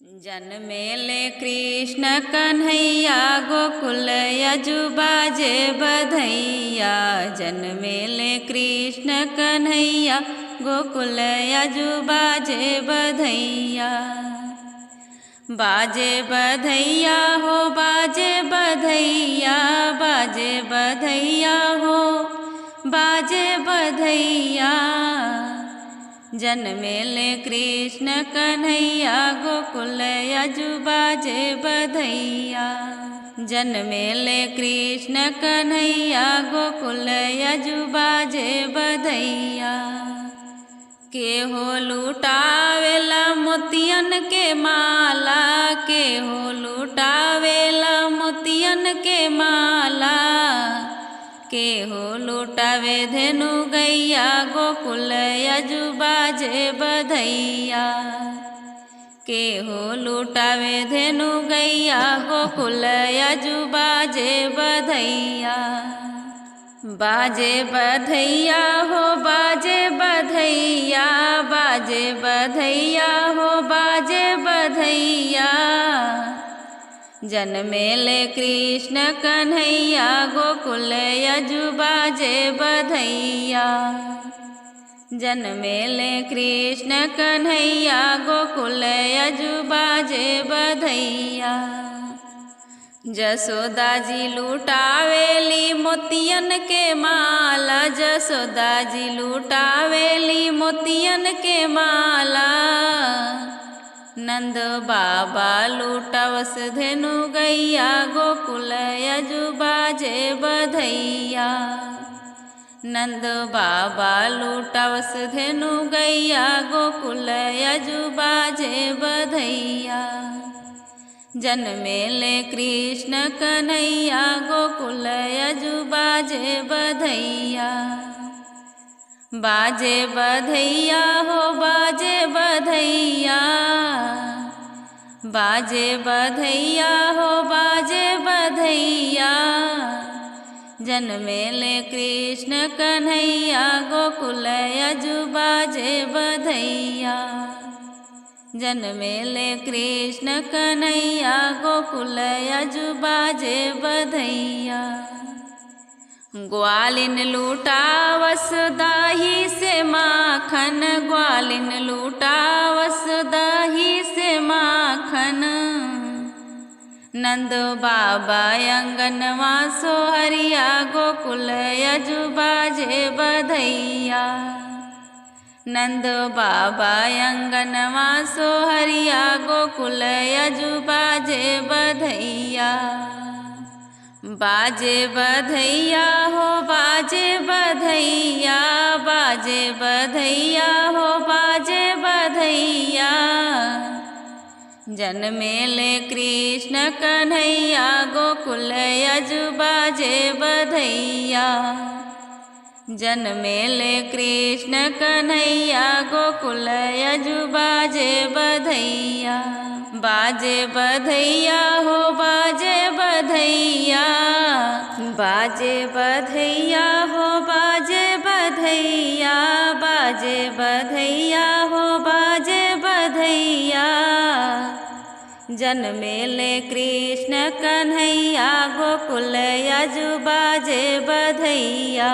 जन्मेले कृष्ण कन्हैया गोकुल यजु बाजे बधैया। जन्मेले कृष्ण कन्हैया गोकुल यजु बाजे बधैया। बाजे बधैया हो बाजे बधैया, बाजे बधैया हो बाजे बधैया। जन्मेले कृष्ण कन्हैया गोकुल यजु बाजे बधैया। जन्मेले कृष्ण कन्हैया गोकुल यजु बाजे बधैया। के हो लुटावेला मोतियन के माला, के हो लुटावेला मोतियन के माला। के हो लुटावे धेनु गैया गोकुल यजु बाजे बधैया। के हो लुटावे धेनु गैया गोकुल यजु बाजे बधैया। बाजे बधैया हो बाजे बधैया, बाजे बधैया हो बाजे बधैया। जन्मेले कृष्ण कन्हैया गोकुल यजु बाजे बधैया। जन्मेले कृष्ण कन्हैया गोकुल यजु बाजे बधैया। जसोदा जी लुटावेली मोतियन के माला, जसोदा जी लुटावेली मोतियन के माला। नंद बाबा लुटावस धेनु गैया गोकुल यजु बाजे बधैया। नंद बाबा लुटावस धेनु गैया गोकुल यजु बाजे बधैया। जन्मेले कृष्ण कन्हैया गोकुल यजु बाजे बधैया। बाजे बधैया हो बाजे बधैया, बाजे बधैया हो बाजे बधैया। जन्मेले कृष्ण कन्हैया गोकुल यजु बाजे बधैया। जन्मेले कृष्ण कन्हैया गोकुल यजु बाजे बधैया। ग्वालिन लुटावस दाही से माखन, ग्वालिन लुटावस दाही से माखन। नंद बाबा अंगनवा सोहरिया गोकुल यजु बाजे बधैया। नंद बाबा अंगनवा सोहरिया गोकुल यजु बाजे बधैया। बाजे बधैया हो बाजे बधैया, बाजे बधैया हो बाजे बधैया। जन्मेले कृष्ण कन्हैया गोकुल यजु बाजे बधैया। जन्मेले कृष्ण कन्हैया गोकुल यजु बाजे बधैया। बाजे बधैया हो बाजे बधैया, बाजे बधैया हो बाजे बधैया, बाजे बधैया हो बाजे बधैया। जन्मेले कृष्ण कन्हैया गोकुल यजु बाजे बधैया।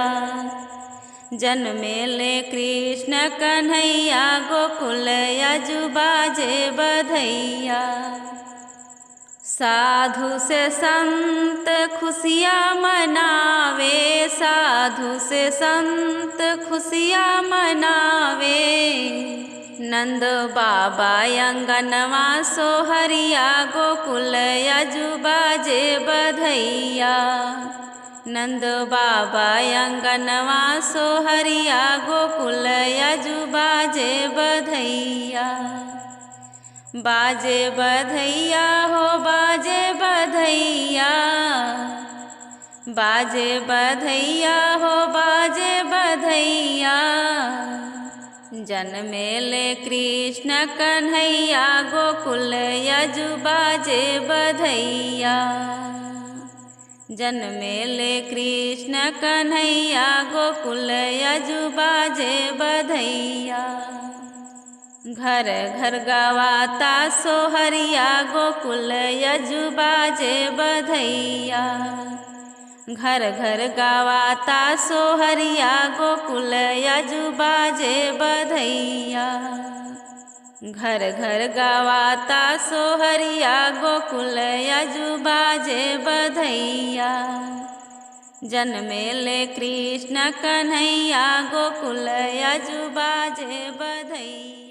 जन्मेले कृष्ण कन्हैया गोकुल यजु बाजे बधैया। साधु से संत खुशियाँ मनावे, साधु से संत खुशियाँ मनावे। नंद बाबा अंगनवा सोहरिया गोकुल यजु बाजे बधैया। नंद बाबा अंगनवा सोहरिया गोकुल यजु बाजे बधैया। बाजे बधैया हो बाजे बधैया, बाजे बधैया हो बाजे बधैया। जन्मेले कृष्ण कन्हैया गोकुल यजु बाजे बधैया। जन्मेले कृष्ण कन्हैया गोकुल यजु बाजे बधैया। घर घर गवाता सोहरिया गोकुल यजु बाजे बधैया। घर घर गवाता सोहरिया गोकुल यजु बाजे बधैया। घर घर गवाता सोहरिया गोकुल यजु बाजे बधैया। जन्मेले कृष्ण कन्हैया गोकुल यजु बाजे बधैया।